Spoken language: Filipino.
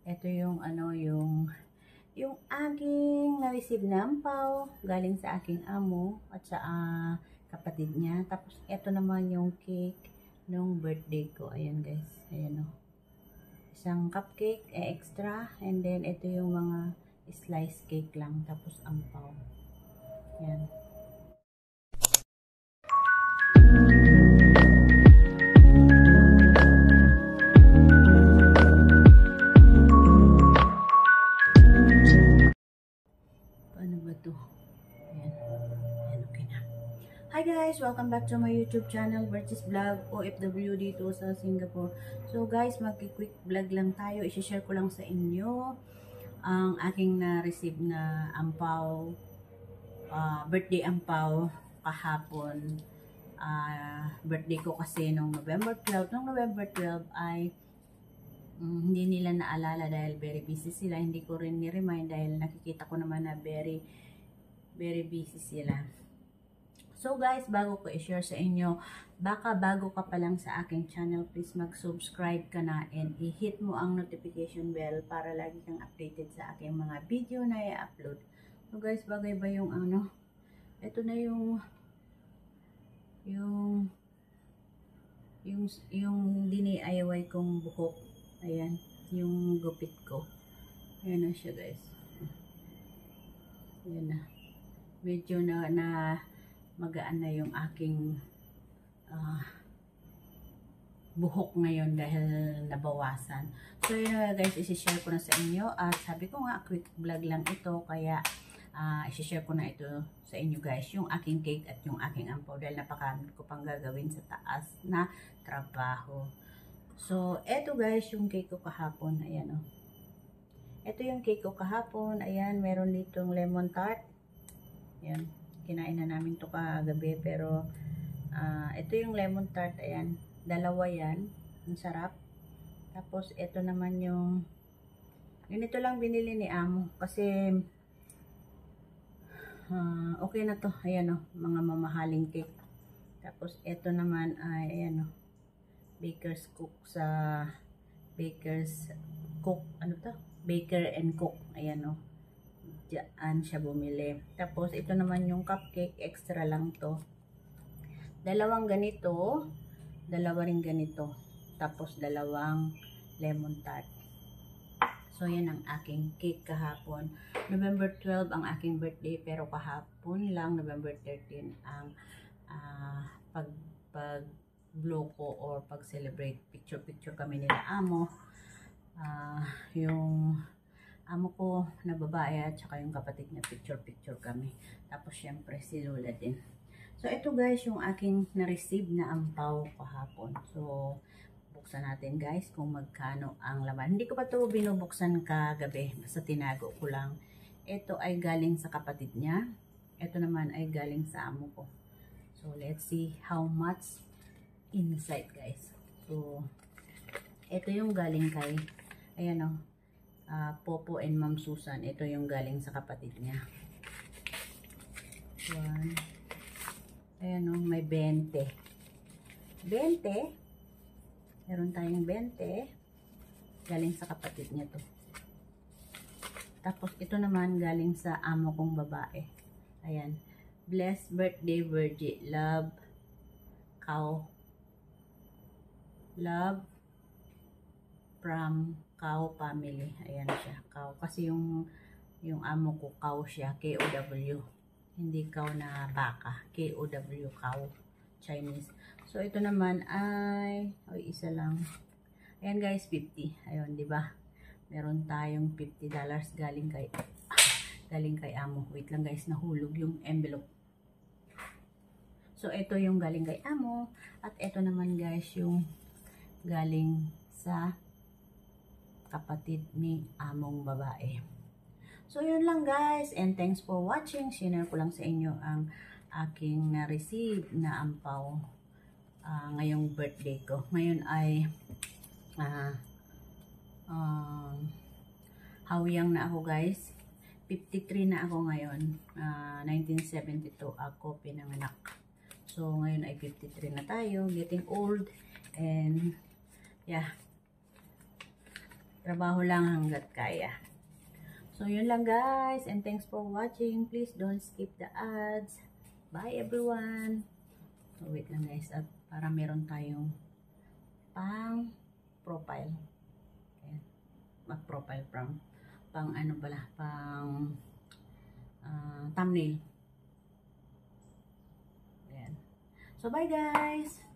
Ito yung yung aking na-receive na ampaw galing sa aking amo at sa kapatid niya. Tapos ito naman yung cake nung birthday ko. Ayan guys, ayan o. Isang cupcake extra, and then ito yung mga slice cake lang, tapos ampaw. Ayan. Hi guys! Welcome back to my YouTube channel, Bertie's Vlog, OFW dito sa Singapore. So guys, mag-quick vlog lang tayo. I-share ko lang sa inyo ang aking na-receive na ampaw, birthday ampaw kahapon. Birthday ko kasi nung November 12. Nung November 12 ay hindi nila naalala dahil very busy sila. Hindi ko rin ni-remind dahil nakikita ko naman na very busy sila. So guys, bago ko i-share sa inyo, baka bago ka pa lang sa aking channel, please mag-subscribe ka na and i-hit mo ang notification bell para lagi kang updated sa aking mga video na i-upload. So guys, bagay ba yung ito na yung dini-IY kong buhok. Ayan, yung gupit ko. Ayan na siya guys. Ayan na. Medyo na magaan na yung aking buhok ngayon dahil nabawasan. So yun guys, isi-share ko na sa inyo at sabi ko nga quick vlog lang ito, kaya isi-share ko na ito sa inyo guys, yung aking cake at yung aking ampaw dahil napakamit ko pang gagawin sa taas na trabaho. So eto guys, yung cake ko kahapon, ayan o. Ito yung cake ko kahapon, ayan, meron ditong lemon tart. Ayan. Kinain na namin to kagabi, pero ito yung lemon tart, ayan, dalawa yan, ang sarap. Tapos ito naman yung ganito lang binili ni amo kasi okay na to, ayan o, mga mamahaling cake. Tapos ito naman ay ayan o, Baker's Cook sa Baker's Cook, ano to? Baker and Cook, ayan o. Diyan siya bumili. Tapos ito naman yung cupcake, extra lang to. Dalawang ganito, dalawa ring ganito. Tapos dalawang lemon tart. So yan ang aking cake kahapon. November 12 ang aking birthday, pero kahapon lang November 13 ang pag-blow ko or pag-celebrate. Picture kami nila amo. Yung amo ko na babae at saka yung kapatid niya, picture kami. Tapos syempre si Lola din. So ito guys yung aking na-receive na ampaw kahapon. So buksan natin guys kung magkano ang laman. Hindi ko pa ito binubuksan kagabi, basta tinago ko lang. Ito ay galing sa kapatid niya. Ito naman ay galing sa amo ko. So let's see how much inside guys. So ito yung galing kay, ayan o, Popo and Ma'am Susan. Ito yung galing sa kapatid niya. Ayan o, may 20. 20. Meron tayong 20. Galing sa kapatid niya to. Tapos ito naman galing sa amo kong babae. Ayan. Blessed birthday, Virgie. Love, Cow. Love from Cow family. Ayan siya, Cow. Kasi yung amo ko, Cow siya, K-O-W. Hindi cow na baka, K-O-W, Cow. Chinese. So ito naman ay isa lang. Ayan guys, 50. Ayun, di ba? Meron tayong $50 galing kay amo. Wait lang guys, nahulog yung envelope. So ito yung galing kay amo at ito naman guys yung galing sa kapatid ni among babae. So yun lang guys, and thanks for watching. Share ko lang sa inyo ang aking na-receive na ampaw ngayong birthday ko. Ngayon ay hawiyang na ako guys. 53 na ako ngayon. 1972 ako pinanganak. So ngayon ay 53 na tayo, getting old, and yeah. Trabaho lang hanggat kaya. So, yun lang guys. And thanks for watching. Please don't skip the ads. Bye everyone. So, wait lang guys. At para meron tayong pang profile. Ayan. Mag-profile pang ano pala, pang thumbnail. Ayan. So, bye guys.